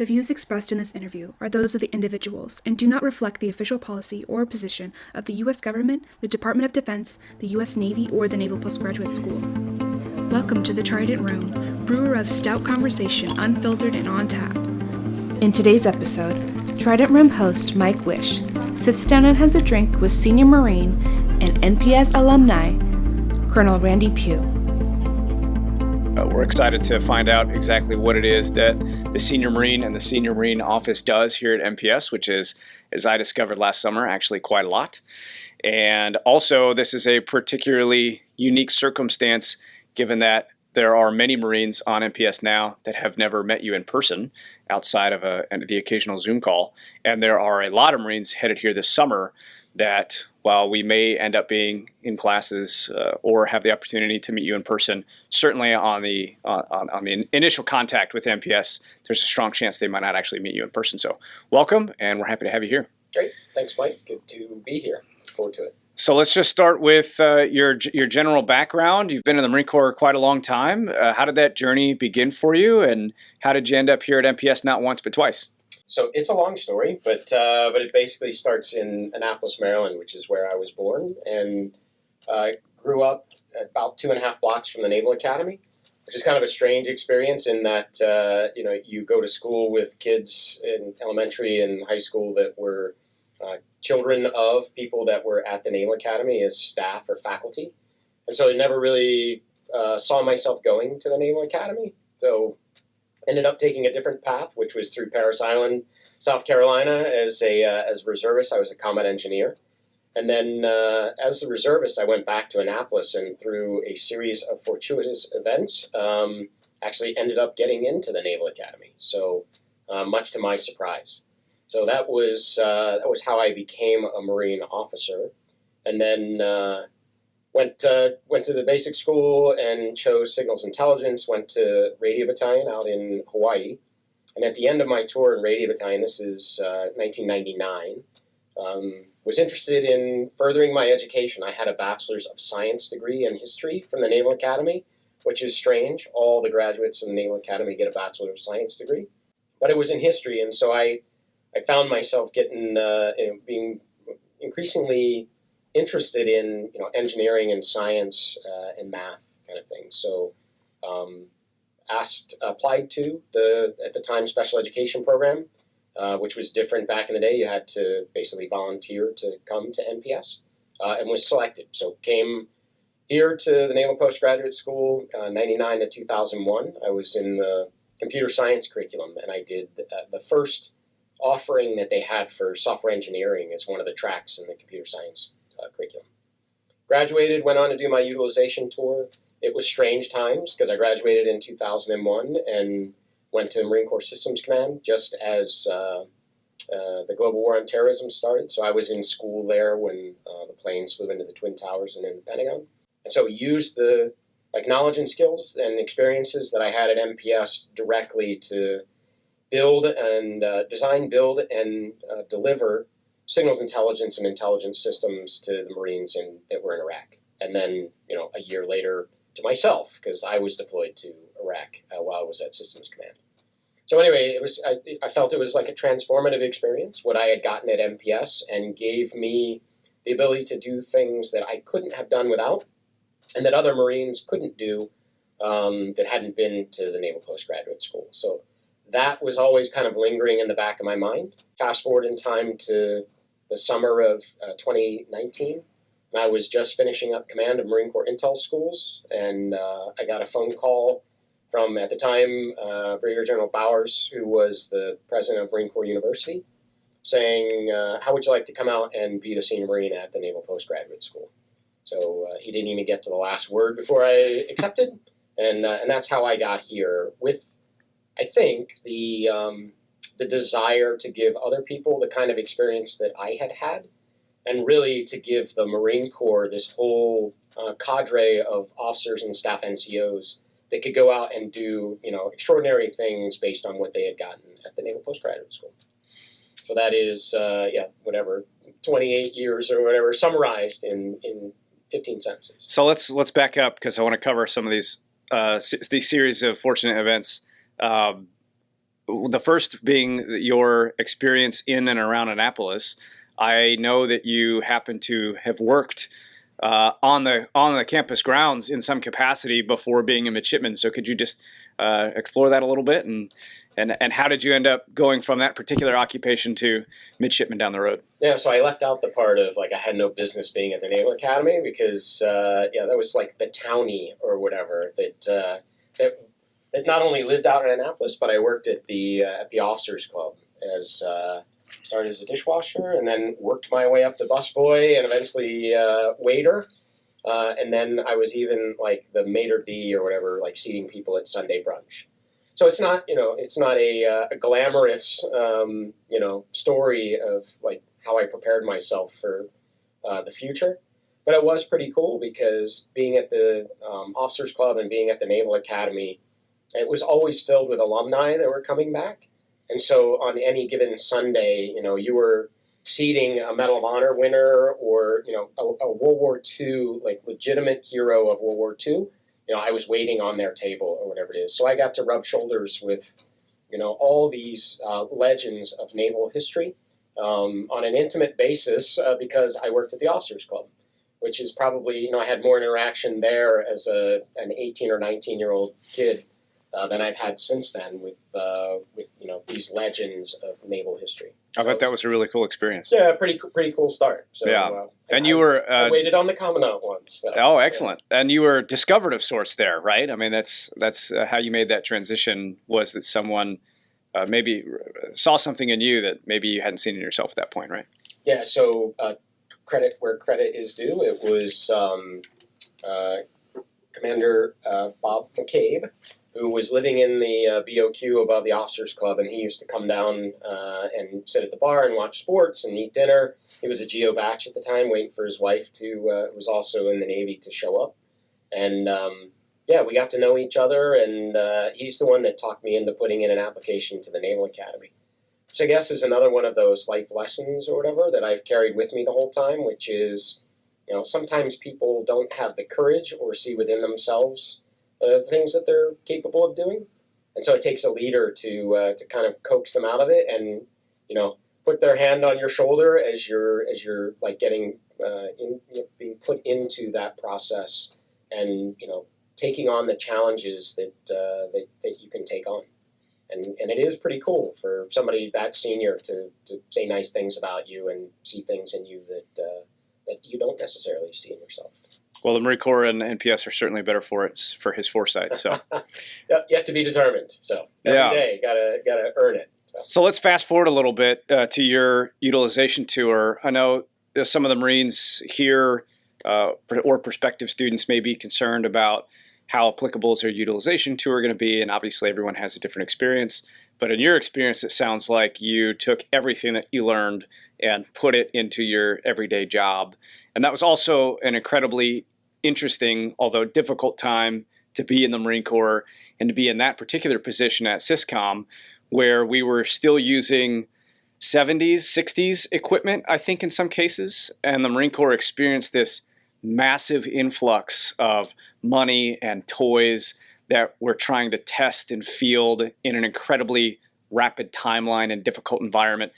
The views expressed in this interview are those of the individuals and do not reflect the official policy or position of the U.S. Government, the Department of Defense, the U.S. Navy, or the Naval Postgraduate School. Welcome to the Trident Room, brewer of stout conversation unfiltered and on tap. In today's episode, Trident Room host Mike Wish sits down and has a drink with senior Marine and NPS alumni, Colonel Randy Pugh. We're excited to find out exactly what it is that the Senior Marine and the Senior Marine Office does here at NPS, which is, as I discovered last summer, actually quite a lot. And also, this is a particularly unique circumstance given that there are many Marines on NPS now that have never met you in person outside of the occasional Zoom call. And there are a lot of Marines headed here this summer that, while we may end up being in classes or have the opportunity to meet you in person, certainly on the initial contact with NPS, there's a strong chance they might not actually meet you in person. So welcome, and we're happy to have you here. Great. Thanks, Mike. Good to be here. Look forward to it. So let's just start with your general background. You've been in the Marine Corps quite a long time. How did that journey begin for you, and how did you end up here at NPS not once but twice? So it's a long story, but it basically starts in Annapolis, Maryland, which is where I was born, and grew up about 2.5 blocks from the Naval Academy, which is kind of a strange experience in that you go to school with kids in elementary and high school that were children of people that were at the Naval Academy as staff or faculty, and so I never really saw myself going to the Naval Academy. So ended up taking a different path, which was through Parris Island, South Carolina, as a reservist. I was a combat engineer. And then as a reservist, I went back to Annapolis, and through a series of fortuitous events, actually ended up getting into the Naval Academy. So much to my surprise. So that was how I became a Marine officer. And then went to the basic school and chose signals intelligence, went to Radio Battalion out in Hawaii. And at the end of my tour in Radio Battalion, this is 1999, was interested in furthering my education. I had a Bachelor's of Science degree in history from the Naval Academy, which is strange. All the graduates in the Naval Academy get a Bachelor of Science degree. But it was in history, and so I found myself being increasingly interested in engineering and science and math kind of things. So applied to the at the time special education program, which was different back in the day. You had to basically volunteer to come to NPS, and was selected. So came here to the Naval Postgraduate School 99 to 2001. I was in the computer science curriculum, and I did the first offering that they had for software engineering as one of the tracks in the computer science curriculum. Graduated, went on to do my utilization tour. It was strange times because I graduated in 2001 and went to Marine Corps Systems Command just as the global war on terrorism started. So I was in school there when the planes flew into the Twin Towers and in the Pentagon. And so used the knowledge and skills and experiences that I had at NPS directly to build and design, build, and deliver signals intelligence and intelligence systems to the Marines that were in Iraq. And then, a year later to myself, because I was deployed to Iraq while I was at Systems Command. So anyway, I felt it was like a transformative experience, what I had gotten at NPS, and gave me the ability to do things that I couldn't have done without, and that other Marines couldn't do that hadn't been to the Naval Postgraduate School. So that was always kind of lingering in the back of my mind. Fast forward in time to the summer of 2019, and I was just finishing up command of Marine Corps Intel Schools, and I got a phone call from, at the time, Brigadier General Bowers, who was the president of Marine Corps University, saying, how would you like to come out and be the senior Marine at the Naval Postgraduate School? So he didn't even get to the last word before I accepted, and that's how I got here with, I think, the desire to give other people the kind of experience that I had had, and really to give the Marine Corps this whole cadre of officers and staff NCOs that could go out and do extraordinary things based on what they had gotten at the Naval Postgraduate School. So that is 28 years or whatever summarized in 15 sentences. So let's back up, because I want to cover some of these series of fortunate events. the first being your experience in and around Annapolis. I know that you happen to have worked on the campus grounds in some capacity before being a midshipman. So could you just explore that a little bit, and how did you end up going from that particular occupation to midshipman down the road? Yeah, so I left out the part of like I had no business being at the Naval Academy because that was like the townie or whatever that not only lived out in Annapolis, but I worked at the officers club as started as a dishwasher and then worked my way up to busboy and eventually waiter. And then I was even like the maitre d' or whatever, like seating people at Sunday brunch. So it's not a glamorous, story of like how I prepared myself for the future. But it was pretty cool because being at the Officers Club and being at the Naval Academy, it was always filled with alumni that were coming back. And so on any given Sunday, you were seating a Medal of Honor winner or, a World War II, like legitimate hero of World War II. I was waiting on their table or whatever it is. So I got to rub shoulders with, all these legends of naval history on an intimate basis because I worked at the Officers Club, which is probably, I had more interaction there as an 18 or 19-year-old kid than I've had since then with these legends of naval history. I bet that was a really cool experience. Yeah, pretty cool start. So, yeah, and I waited on the commandant once. So, oh, excellent! Yeah. And you were discovered of sorts there, right? I mean, that's how you made that transition. Was that someone maybe saw something in you that maybe you hadn't seen in yourself at that point, right? Yeah. So credit where credit is due. It was Commander Bob McCabe, who was living in the BOQ above the Officers Club, and he used to come down and sit at the bar and watch sports and eat dinner. He was a GO batch at the time, waiting for his wife was also in the Navy to show up. And we got to know each other, and he's the one that talked me into putting in an application to the Naval Academy, which I guess is another one of those life lessons or whatever that I've carried with me the whole time, which is, sometimes people don't have the courage or see within themselves things that they're capable of doing, and so it takes a leader to kind of coax them out of it, and put their hand on your shoulder as you're like getting being put into that process, and taking on the challenges that you can take on, and it is pretty cool for somebody that senior to say nice things about you and see things in you that you don't necessarily see in yourself. Well, the Marine Corps and NPS are certainly better for his foresight. So, yet to be determined. So every day, gotta earn it. So let's fast forward a little bit to your utilization tour. I know some of the Marines here or prospective students may be concerned about how applicable is their utilization tour going to be, and obviously everyone has a different experience. But in your experience, it sounds like you took everything that you learned and put it into your everyday job. And that was also an incredibly interesting, although difficult time to be in the Marine Corps and to be in that particular position at SYSCOM, where we were still using 70s, 60s equipment, I think in some cases, and the Marine Corps experienced this massive influx of money and toys that we're trying to test and field in an incredibly rapid timeline and difficult environment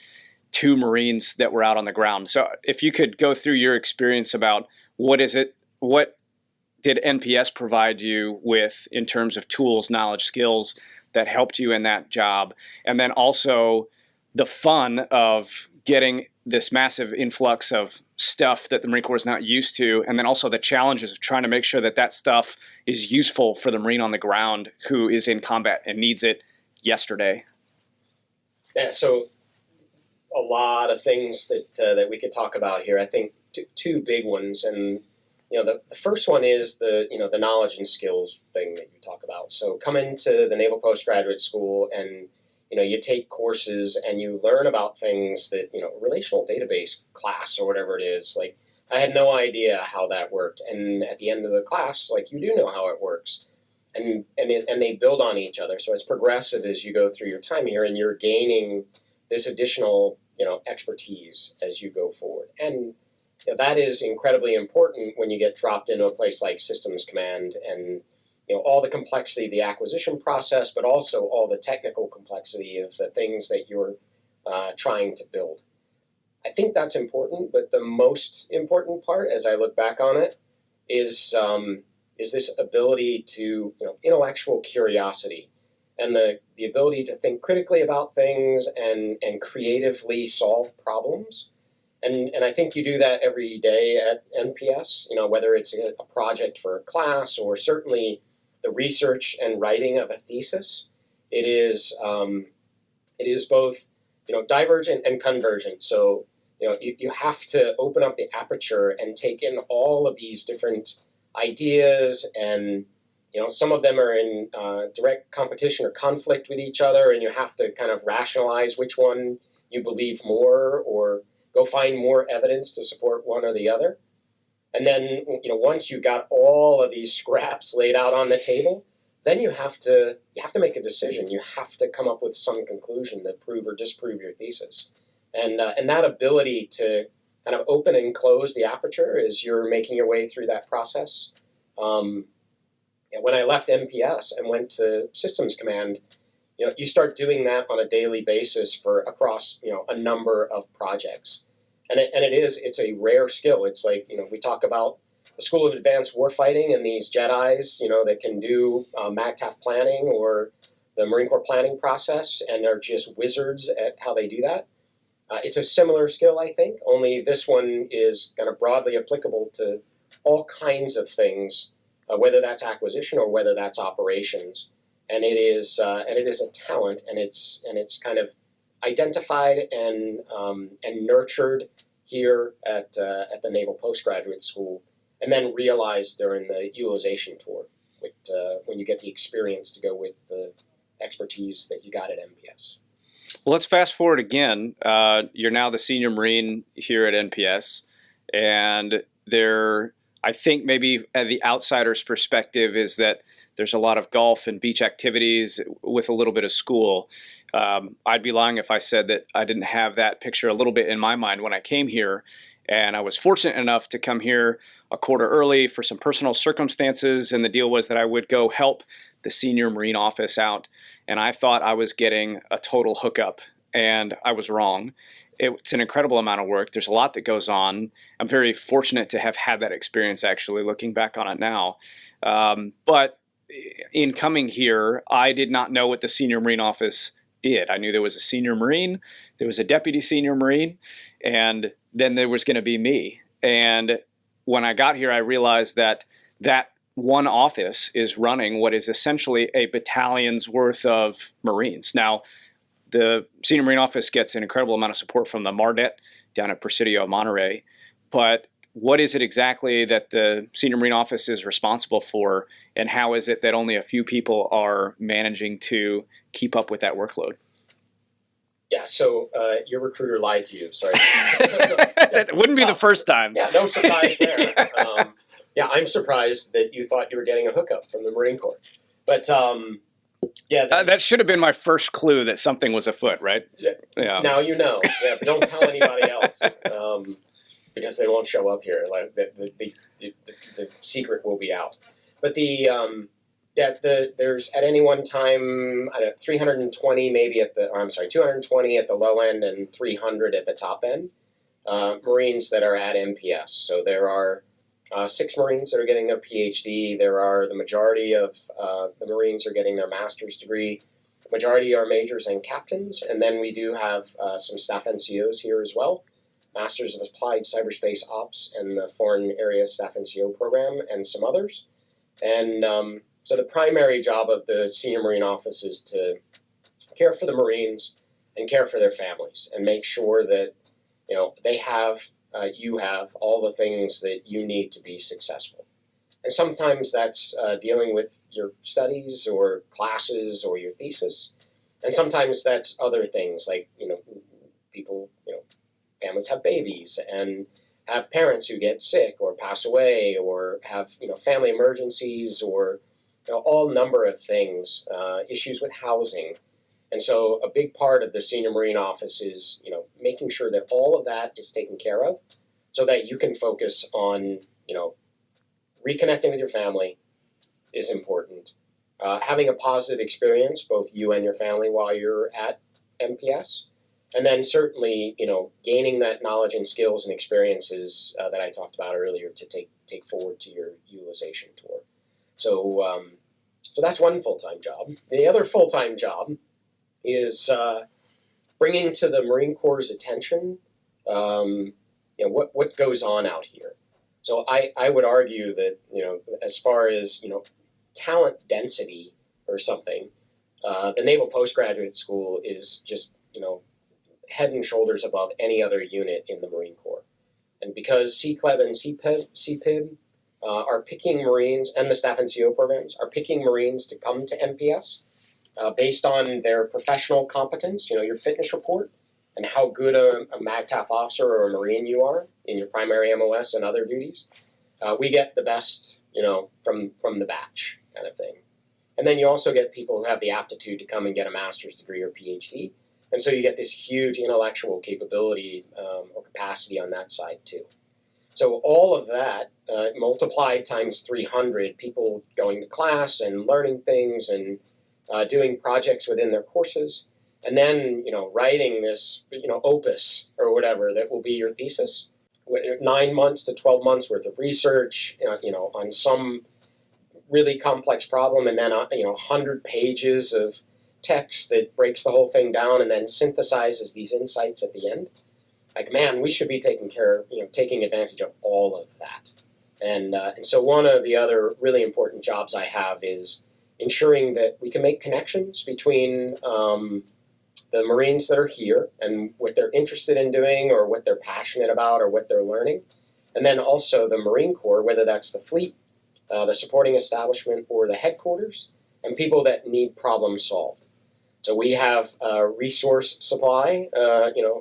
to Marines that were out on the ground. So if you could go through your experience about what did NPS provide you with in terms of tools, knowledge, skills that helped you in that job, and then also the fun of getting this massive influx of stuff that the Marine Corps is not used to, and then also the challenges of trying to make sure that that stuff is useful for the Marine on the ground who is in combat and needs it yesterday. Yeah, so a lot of things that we could talk about here. I think two big ones, and the first one is the knowledge and skills thing that you talk about. So come into the Naval Postgraduate School and you take courses and you learn about things that, relational database class or whatever it is. Like, I had no idea how that worked. And at the end of the class, like, you do know how it works. And they build on each other. So it's progressive as you go through your time here, and you're gaining this additional, expertise as you go forward. And that is incredibly important when you get dropped into a place like Systems Command and, all the complexity of the acquisition process, but also all the technical complexity of the things that you're trying to build. I think that's important, but the most important part, as I look back on it, is this ability to, intellectual curiosity and the ability to think critically about things and creatively solve problems. And I think you do that every day at NPS, whether it's a project for a class or certainly the research and writing of a thesis. It is both, divergent and convergent. So, you have to open up the aperture and take in all of these different ideas, and some of them are in direct competition or conflict with each other, and you have to kind of rationalize which one you believe more, or go find more evidence to support one or the other. And then, once you got all of these scraps laid out on the table, then you have to make a decision. You have to come up with some conclusion to prove or disprove your thesis. And that ability to kind of open and close the aperture as you're making your way through that process. When I left NPS and went to Systems Command, you start doing that on a daily basis across a number of projects, and it's a rare skill. It's like we talk about the School of Advanced Warfighting and these Jedis that can do MAGTF planning or the Marine Corps planning process and are just wizards at how they do that. It's a similar skill, I think, only this one is kind of broadly applicable to all kinds of things, whether that's acquisition or whether that's operations. And it is a talent, and it's kind of identified and nurtured here at the Naval Postgraduate School, and then realized during the utilization tour, when you get the experience to go with the expertise that you got at NPS. Well, let's fast forward again. You're now the senior Marine here at NPS, and I think maybe at the outsider's perspective is that there's a lot of golf and beach activities with a little bit of school. I'd be lying if I said that I didn't have that picture a little bit in my mind when I came here. And I was fortunate enough to come here a quarter early for some personal circumstances. And the deal was that I would go help the senior Marine office out. And I thought I was getting a total hookup, and I was wrong. It's an incredible amount of work. There's a lot that goes on. I'm very fortunate to have had that experience, actually, looking back on it now. But in coming here, I did not know what the senior Marine office did. I knew there was a senior Marine, there was a deputy senior Marine, and then there was going to be me. And when I got here, I realized that one office is running what is essentially a battalion's worth of Marines. Now, the senior Marine office gets an incredible amount of support from the MARDET down at Presidio, Monterey. But what is it exactly that the senior Marine office is responsible for, and how is it that only a few people are managing to keep up with that workload? Yeah, so your recruiter lied to you. Sorry. That wouldn't be the first time. Yeah, no surprise there. I'm surprised that you thought you were getting a hookup from the Marine Corps. But that should have been my first clue that something was afoot, right? Yeah. Now you know. Yeah, but don't tell anybody else, because they won't show up here. Like the secret will be out. But there's at any one time 320 maybe 220 at the low end and 300 at the top end Marines that are at NPS. So there are 6 Marines that are getting their PhD. The majority of the Marines are getting their master's degree. The majority are majors and captains, and then we do have some staff NCOs here as well. Masters of Applied Cyberspace Ops and the Foreign Area Staff NCO program, and some others. And so the primary job of the senior Marine office is to care for the Marines and care for their families and make sure that they have you have all the things that you need to be successful. And sometimes that's dealing with your studies or classes or your thesis, and sometimes that's other things like people families have babies and have parents who get sick or pass away or have family emergencies or all number of things, issues with housing. And so a big part of the senior Marine office is making sure that all of that is taken care of so that you can focus on reconnecting with your family, is important. Having a positive experience, both you and your family, while you're at MPS, and then certainly, gaining that knowledge and skills and experiences that I talked about earlier to take forward to your utilization tour. So that's one full-time job. The other full-time job is bringing to the Marine Corps' attention, what goes on out here. So I would argue that, as far as, talent density or something, the Naval Postgraduate School is just, head and shoulders above any other unit in the Marine Corps. And because CCLEB and CPIB are picking Marines, and the staff and CO programs are picking Marines to come to MPS based on their professional competence, your fitness report, and how good a MAGTF officer or a Marine you are in your primary MOS and other duties. We get the best, from the batch kind of thing. And then you also get people who have the aptitude to come and get a master's degree or PhD. And so you get this huge intellectual capability or capacity on that side too. So all of that multiplied times 300, people going to class and learning things and doing projects within their courses, and then writing this opus or whatever that will be your thesis. 9 months to 12 months worth of research, on some really complex problem, and then 100 pages of text that breaks the whole thing down and then synthesizes these insights at the end. Like, man, we should be taking advantage of all of that. And so one of the other really important jobs I have is ensuring that we can make connections between the Marines that are here and what they're interested in doing or what they're passionate about or what they're learning. And then also the Marine Corps, whether that's the fleet, the supporting establishment, or the headquarters, and people that need problems solved. So we have resource supply,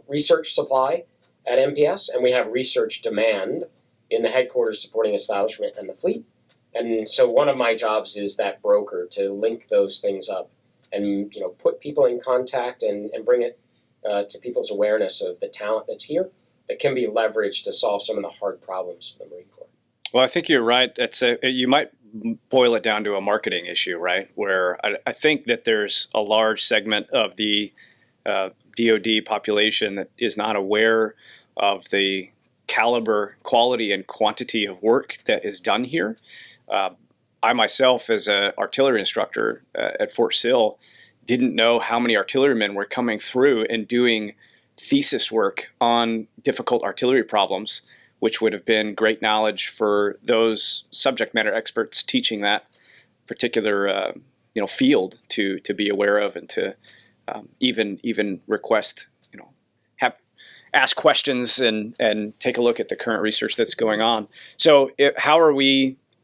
research supply at MPS, and we have research demand in the headquarters, supporting establishment, and the fleet. And so one of my jobs is that broker to link those things up and put people in contact and bring it to people's awareness of the talent that's here that can be leveraged to solve some of the hard problems of the Marine Corps. Well, I think you're right. You might boil it down to a marketing issue, right? Where I think that there's a large segment of the DoD population that is not aware of the caliber, quality, and quantity of work that is done here. I myself, as an artillery instructor at Fort Sill, didn't know how many artillerymen were coming through and doing thesis work on difficult artillery problems, which would have been great knowledge for those subject matter experts teaching that particular field to be aware of and to even request, ask questions and take a look at the current research that's going on. So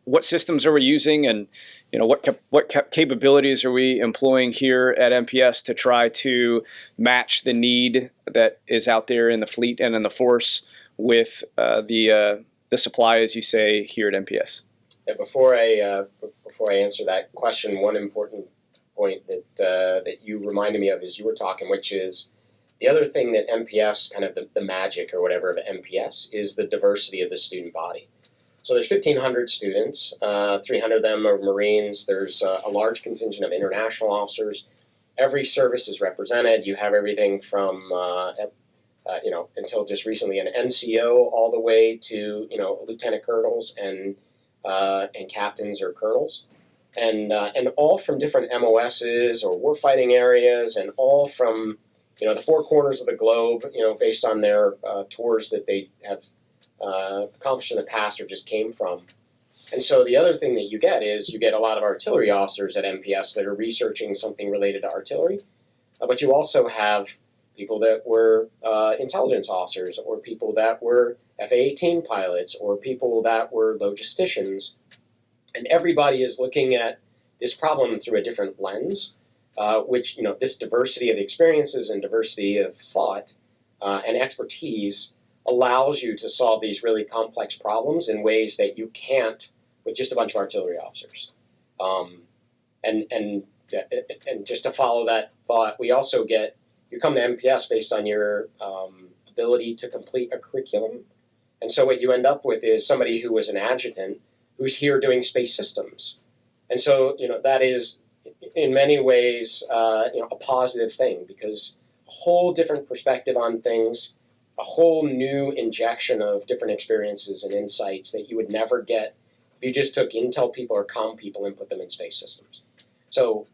what systems are we using, and what capabilities are we employing here at MPS to try to match the need that is out there in the fleet and in the force with the supply, as you say, here at MPS? Yeah, before I answer that question, one important point that you reminded me of as you were talking, which is the other thing that MPS, kind of the magic or whatever of MPS, is the diversity of the student body. So there's 1,500 students, 300 of them are Marines. There's a large contingent of international officers. Every service is represented. You have everything from, until just recently, an NCO all the way to, lieutenant colonels and captains or colonels. And all from different MOSs or warfighting areas, and all from, the four corners of the globe, based on their tours that they have accomplished in the past or just came from. And so the other thing that you get is you get a lot of artillery officers at MPS that are researching something related to artillery, but you also have people that were intelligence officers, or people that were FA-18 pilots, or people that were logisticians. And everybody is looking at this problem through a different lens, which, this diversity of experiences and diversity of thought and expertise allows you to solve these really complex problems in ways that you can't with just a bunch of artillery officers. And just to follow that thought, we also get, you come to MPS based on your ability to complete a curriculum. And so what you end up with is somebody who was an adjutant who's here doing space systems. And so, that is in many ways, a positive thing, because a whole different perspective on things, a whole new injection of different experiences and insights that you would never get if you just took intel people or comm people and put them in space systems. So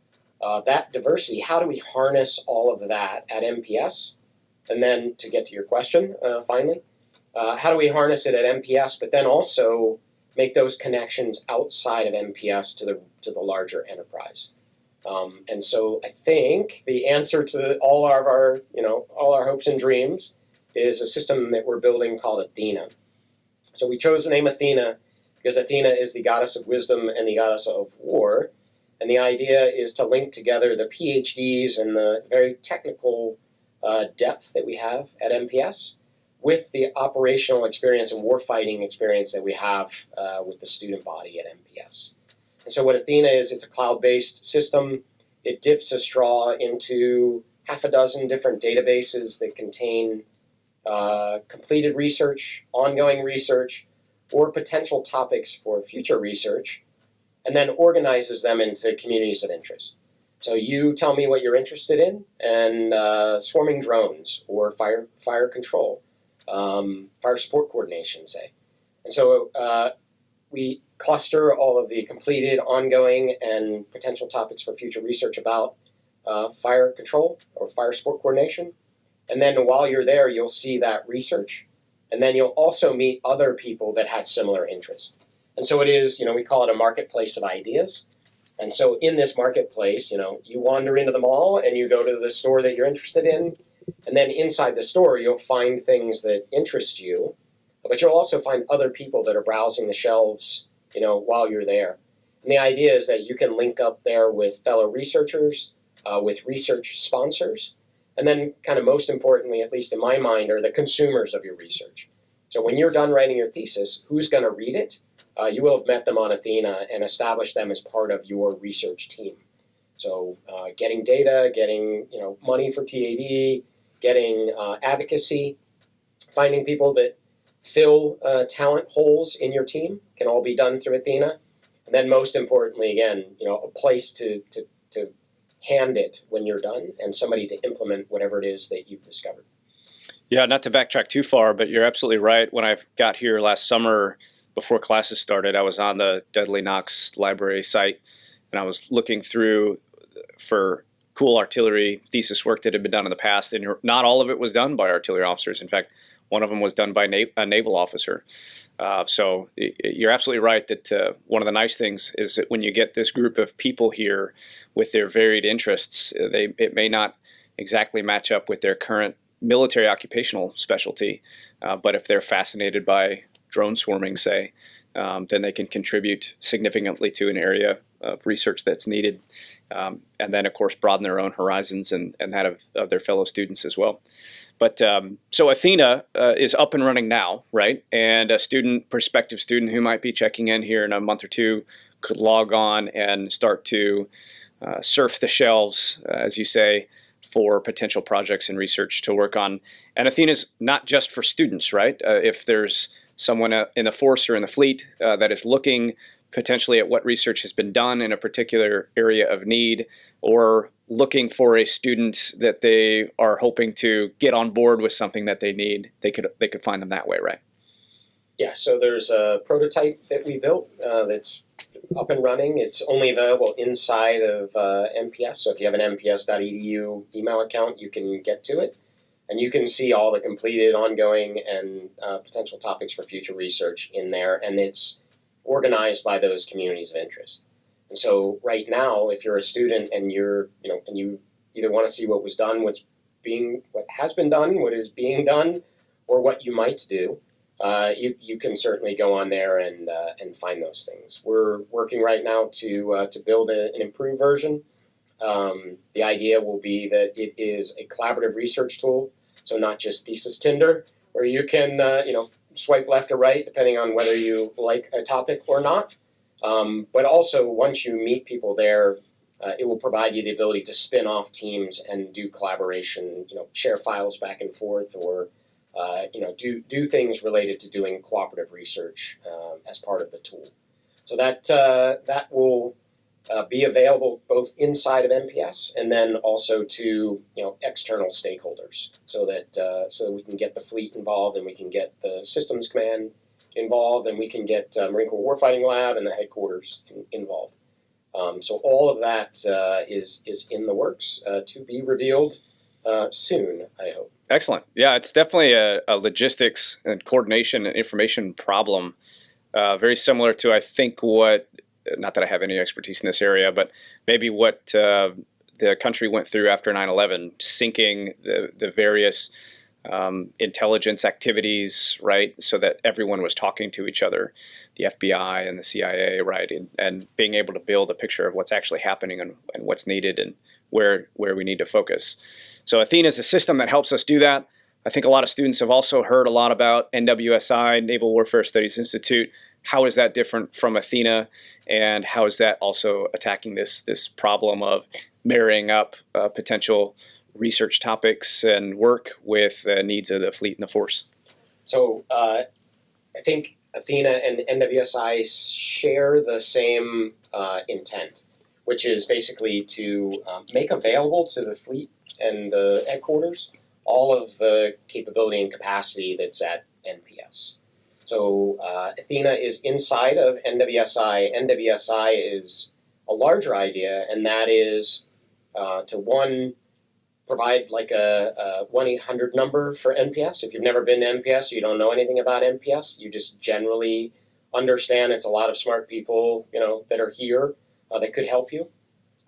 that diversity, how do we harness all of that at MPS? And then to get to your question, finally, how do we harness it at MPS, but then also make those connections outside of MPS to the larger enterprise? And so I think the answer to all our hopes and dreams is a system that we're building called ATHENA. So we chose the name ATHENA because Athena is the goddess of wisdom and the goddess of war. And the idea is to link together the PhDs and the very technical depth that we have at MPS with the operational experience and warfighting experience that we have with the student body at MPS. And so what Athena is, it's a cloud-based system. It dips a straw into half a dozen different databases that contain completed research, ongoing research, or potential topics for future research, and then organizes them into communities of interest. So you tell me what you're interested in, and swarming drones, or fire control, fire support coordination, say. And so we cluster all of the completed, ongoing, and potential topics for future research about fire control or fire support coordination. And then while you're there, you'll see that research. And then you'll also meet other people that had similar interests. And so it is, we call it a marketplace of ideas. And so in this marketplace, you wander into the mall and you go to the store that you're interested in. And then inside the store, you'll find things that interest you. But you'll also find other people that are browsing the shelves, while you're there. And the idea is that you can link up there with fellow researchers, with research sponsors, and then kind of most importantly, at least in my mind, are the consumers of your research. So when you're done writing your thesis, who's going to read it? You will have met them on Athena and established them as part of your research team. So getting data, getting money for TAD, getting advocacy, finding people that fill talent holes in your team can all be done through Athena. And then most importantly, again, a place to hand it when you're done and somebody to implement whatever it is that you've discovered. Yeah, not to backtrack too far, but you're absolutely right. When I got here last summer, before classes started, I was on the Dudley Knox Library site, and I was looking through for cool artillery thesis work that had been done in the past, and not all of it was done by artillery officers. In fact, one of them was done by a naval officer. So you're absolutely right that one of the nice things is that when you get this group of people here with their varied interests, it may not exactly match up with their current military occupational specialty, but if they're fascinated by drone swarming, say, then they can contribute significantly to an area of research that's needed, and then, of course, broaden their own horizons and that of their fellow students as well. But so Athena is up and running now, right? And a prospective student who might be checking in here in a month or two could log on and start to surf the shelves, as you say, for potential projects and research to work on. And Athena's not just for students, right? If there's someone in the force or in the fleet that is looking potentially at what research has been done in a particular area of need, or looking for a student that they are hoping to get on board with something that they need, they could find them that way, right? Yeah, so there's a prototype that we built that's up and running. It's only available inside of MPS, so if you have an mps.edu email account, you can get to it. And you can see all the completed, ongoing, and potential topics for future research in there, and it's organized by those communities of interest. And so right now, if you're a student and and you either want to see what was done, what has been done, what is being done, or what you might do, you can certainly go on there and find those things. We're working right now to build an improved version. The idea will be that it is a collaborative research tool, so not just Thesis Tinder, where you can swipe left or right depending on whether you like a topic or not. But also, once you meet people there, it will provide you the ability to spin off teams and do collaboration, share files back and forth, or do things related to doing cooperative research as part of the tool. So that will be available both inside of NPS and then also to external stakeholders, so that we can get the fleet involved and we can get the systems command involved and we can get Marine Corps Warfighting Lab and the headquarters involved. So all of that is in the works to be revealed soon, I hope. Excellent. Yeah, it's definitely a logistics and coordination and information problem, very similar to, I think, not that I have any expertise in this area, but maybe what the country went through after 9/11, syncing the various intelligence activities, right, so that everyone was talking to each other, the FBI and the CIA, right, and being able to build a picture of what's actually happening and what's needed and where we need to focus. So Athena is a system that helps us do that. I think a lot of students have also heard a lot about NWSI, Naval Warfare Studies Institute. How is that different from Athena, and how is that also attacking this problem of marrying up potential research topics and work with the needs of the fleet and the force? So I think Athena and NWSI share the same intent, which is basically to make available to the fleet and the headquarters all of the capability and capacity that's at NPS. So Athena is inside of NWSI. NWSI is a larger idea, and that is to provide like a 1-800 number for NPS. If you've never been to NPS, you don't know anything about NPS, you just generally understand it's a lot of smart people, that are here that could help you.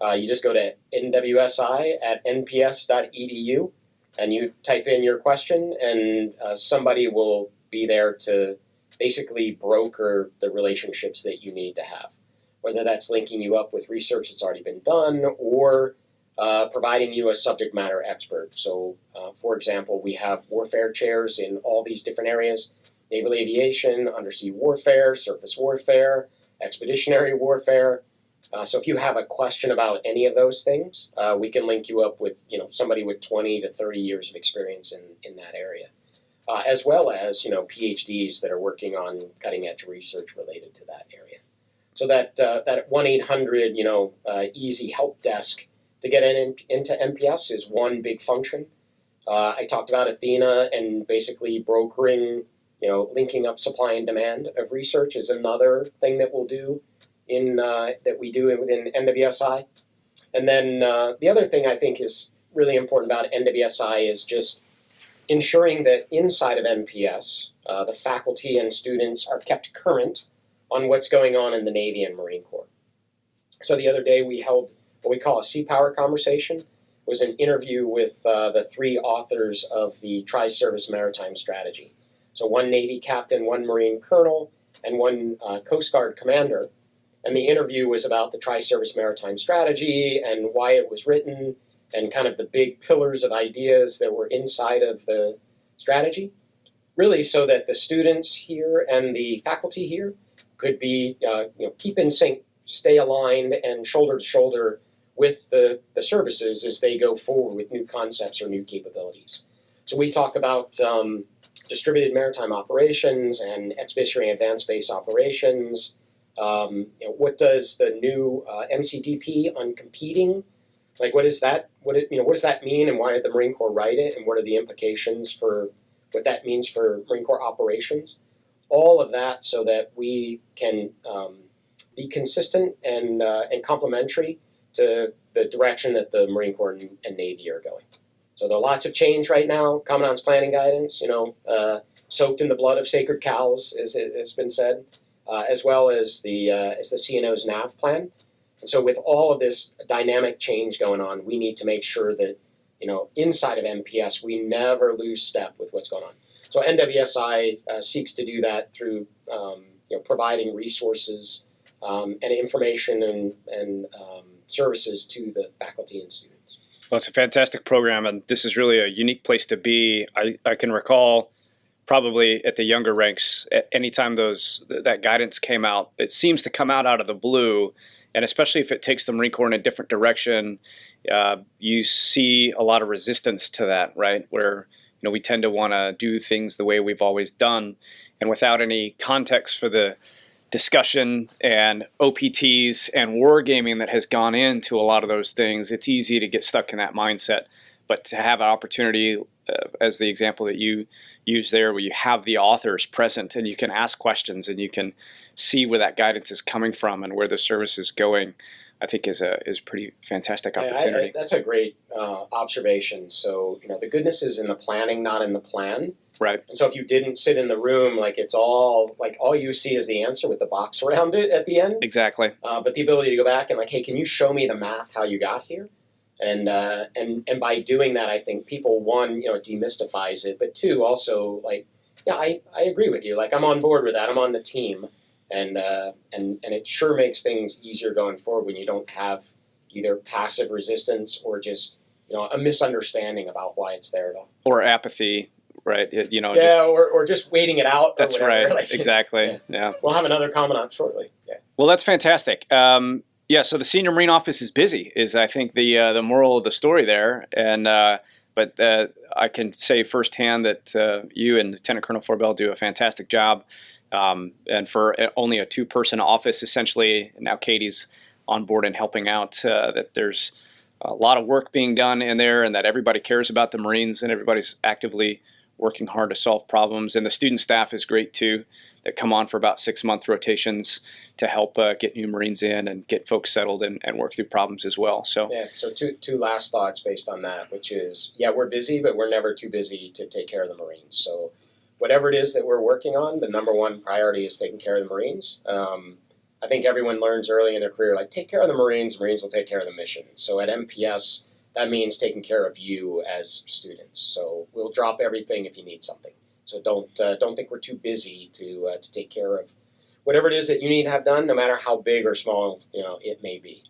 You just go to nwsi@nps.edu and you type in your question, and somebody will be there to basically broker the relationships that you need to have, whether that's linking you up with research that's already been done or providing you a subject matter expert. So, for example, we have warfare chairs in all these different areas: naval aviation, undersea warfare, surface warfare, expeditionary warfare. So if you have a question about any of those things, we can link you up with somebody with 20 to 30 years of experience in that area, as well as PhDs that are working on cutting edge research related to that area. So that 1-800 easy help desk to get into NPS is one big function. I talked about Athena, and basically brokering, linking up supply and demand of research is another thing that we'll do that we do within NWSI. And then the other thing I think is really important about NWSI is just ensuring that inside of NPS, the faculty and students are kept current on what's going on in the Navy and Marine Corps. So the other day we held what we call a Sea Power Conversation. It was an interview with the 3 authors of the Tri-Service Maritime Strategy. So one Navy captain, one Marine colonel, and one Coast Guard commander. And the interview was about the Tri-Service Maritime Strategy and why it was written and kind of the big pillars of ideas that were inside of the strategy, really so that the students here and the faculty here could be keep in sync, stay aligned, and shoulder to shoulder with the services as they go forward with new concepts or new capabilities. So we talk about distributed maritime operations and expeditionary advanced space operations. What does the new MCDP on competing, what does that mean, and why did the Marine Corps write it, and what are the implications for what that means for Marine Corps operations? All of that so that we can be consistent and complementary to the direction that the Marine Corps and Navy are going. So there are lots of change right now. Commandant's planning guidance, soaked in the blood of sacred cows, as it has been said, as well as the CNO's NAV plan. And so with all of this dynamic change going on, we need to make sure that, inside of NPS, we never lose step with what's going on. So NWSI seeks to do that through providing resources and information and services to the faculty and students. Well, it's a fantastic program, and this is really a unique place to be. I can recall probably at the younger ranks, at any time that guidance came out, it seems to come out of the blue, and especially if it takes the Marine Corps in a different direction, you see a lot of resistance to that, right? Where we tend to want to do things the way we've always done, and without any context for the discussion and OPTs and wargaming that has gone into a lot of those things, it's easy to get stuck in that mindset. But to have an opportunity, as the example that you use there, where you have the authors present and you can ask questions and you can see where that guidance is coming from and where the service is going, I think is a pretty fantastic opportunity. That's a great observation. So, the goodness is in the planning, not in the plan. Right. And so if you didn't sit in the room, it's all you see is the answer with the box around it at the end. Exactly. But the ability to go back and hey, can you show me the math how you got here? And by doing that, I think people, one, demystifies it, but two, also I agree with you. I'm on board with that. I'm on the team, and it sure makes things easier going forward when you don't have either passive resistance or just a misunderstanding about why it's there at all. Or apathy. Right, or just waiting it out. That's or whatever. right, exactly. Yeah, we'll have another comment shortly. Yeah. Well, that's fantastic. So the Senior Marine Office is busy, is I think the moral of the story there. And but I can say firsthand that you and Lieutenant Colonel Forbell do a fantastic job. And for only a 2-person office, essentially, now Katie's on board and helping out. That there's a lot of work being done in there, and that everybody cares about the Marines, and everybody's actively working hard to solve problems. And the student staff is great too, that come on for about 6-month rotations to help get new Marines in and get folks settled and work through problems as well. So two last thoughts based on that, which is, we're busy, but we're never too busy to take care of the Marines. So whatever it is that we're working on, the number one priority is taking care of the Marines. I think everyone learns early in their career, take care of the Marines will take care of the mission. So at MPS, that means taking care of you as students. So we'll drop everything if you need something. So don't think we're too busy to take care of whatever it is that you need to have done, no matter how big or small it may be.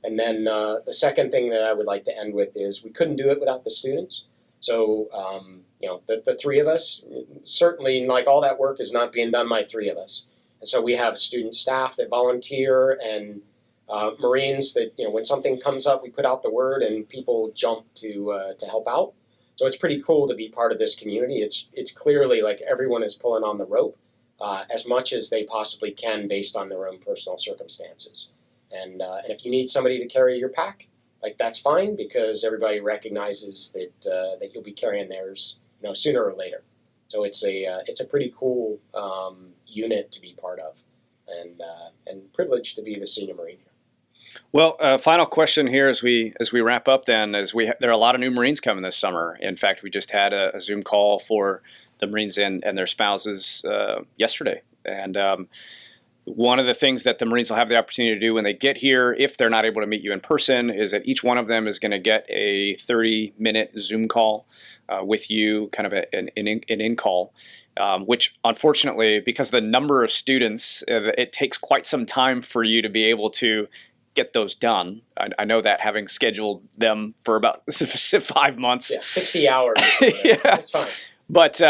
And then the second thing that I would like to end with is we couldn't do it without the students. So the three of us, certainly all that work is not being done by 3 of us. And so we have student staff that volunteer and Marines that, when something comes up, we put out the word and people jump to help out. So it's pretty cool to be part of this community. It's clearly everyone is pulling on the rope as much as they possibly can based on their own personal circumstances. And if you need somebody to carry your pack, that's fine, because everybody recognizes that you'll be carrying theirs, sooner or later. So it's a pretty cool unit to be part of, and privileged to be the Senior Marine here. Well, final question here as we wrap up then, is there are a lot of new Marines coming this summer. In fact, we just had a Zoom call for the Marines and their spouses yesterday. And one of the things that the Marines will have the opportunity to do when they get here, if they're not able to meet you in person, is that each one of them is going to get a 30-minute Zoom call with you, kind of an in-call, which unfortunately, because of the number of students, it takes quite some time for you to be able to get those done. I know that, having scheduled them for about 5 months. Yeah, 60 hours. Yeah. It's fine. But,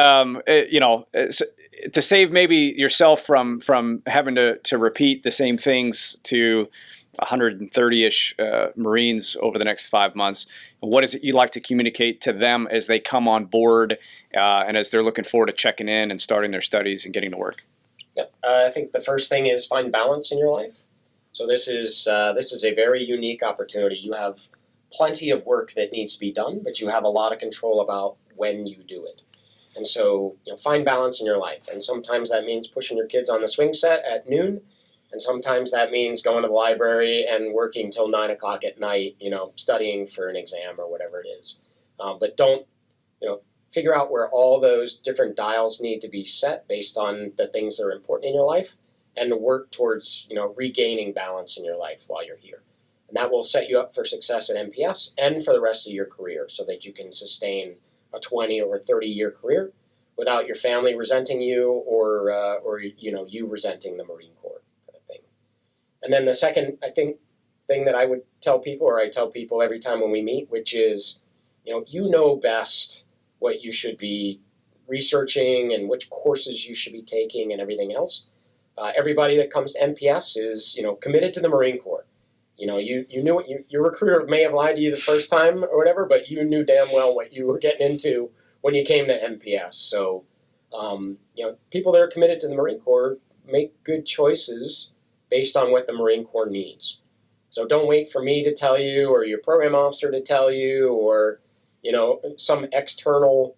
to save maybe yourself from having to repeat the same things to 130-ish Marines over the next 5 months, what is it you'd like to communicate to them as they come on board and as they're looking forward to checking in and starting their studies and getting to work? Yep. I think the first thing is find balance in your life. So this is a very unique opportunity. You have plenty of work that needs to be done, but you have a lot of control about when you do it. And so, find balance in your life. And sometimes that means pushing your kids on the swing set at noon. And sometimes that means going to the library and working till 9 o'clock at night, studying for an exam or whatever it is. But don't, figure out where all those different dials need to be set based on the things that are important in your life, and to work towards, regaining balance in your life while you're here. And that will set you up for success at MPS and for the rest of your career, so that you can sustain a 20 or 30-year career without your family resenting you or you resenting the Marine Corps, kind of thing. And then the second, I think, thing that I would tell people, or I tell people every time when we meet, which is, you know best what you should be researching and which courses you should be taking and everything else. Everybody that comes to MPS is, committed to the Marine Corps. You knew what your recruiter may have lied to you the first time or whatever, but you knew damn well what you were getting into when you came to MPS. So, people that are committed to the Marine Corps make good choices based on what the Marine Corps needs. So don't wait for me to tell you, or your program officer to tell you, or some external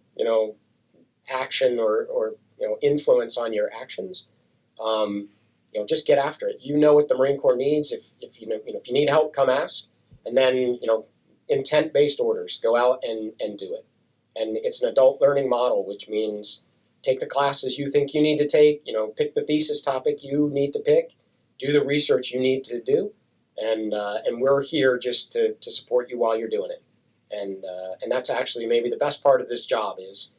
action or influence on your actions. Just get after it. You know what the Marine Corps needs. If you need help, come ask. And then intent-based orders. Go out and do it. And it's an adult learning model, which means take the classes you think you need to take. Pick the thesis topic you need to pick. Do the research you need to do. And we're here just to support you while you're doing it. And that's actually maybe the best part of this job is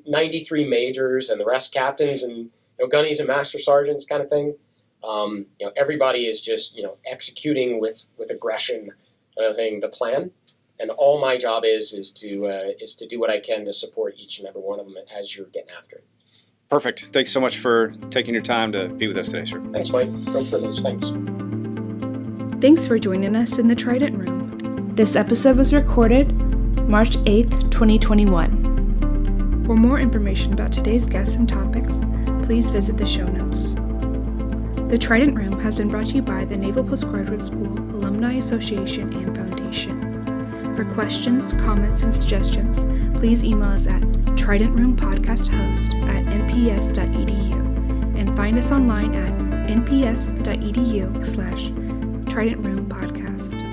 93 majors and the rest captains and gunnies and master sergeants kind of thing. Everybody is just executing with aggression the plan. And all my job is to do what I can to support each and every one of them as you're getting after it. Perfect. Thanks so much for taking your time to be with us today, sir. Thanks, Mike. Real privilege. Thanks. Thanks for joining us in the Trident Room. This episode was recorded March 8th, 2021. For more information about today's guests and topics, please visit the show notes. The Trident Room has been brought to you by the Naval Postgraduate School, Alumni Association, and Foundation. For questions, comments, and suggestions, please email us at tridentroompodcasthost@nps.edu and find us online at nps.edu/Trident Room Podcast.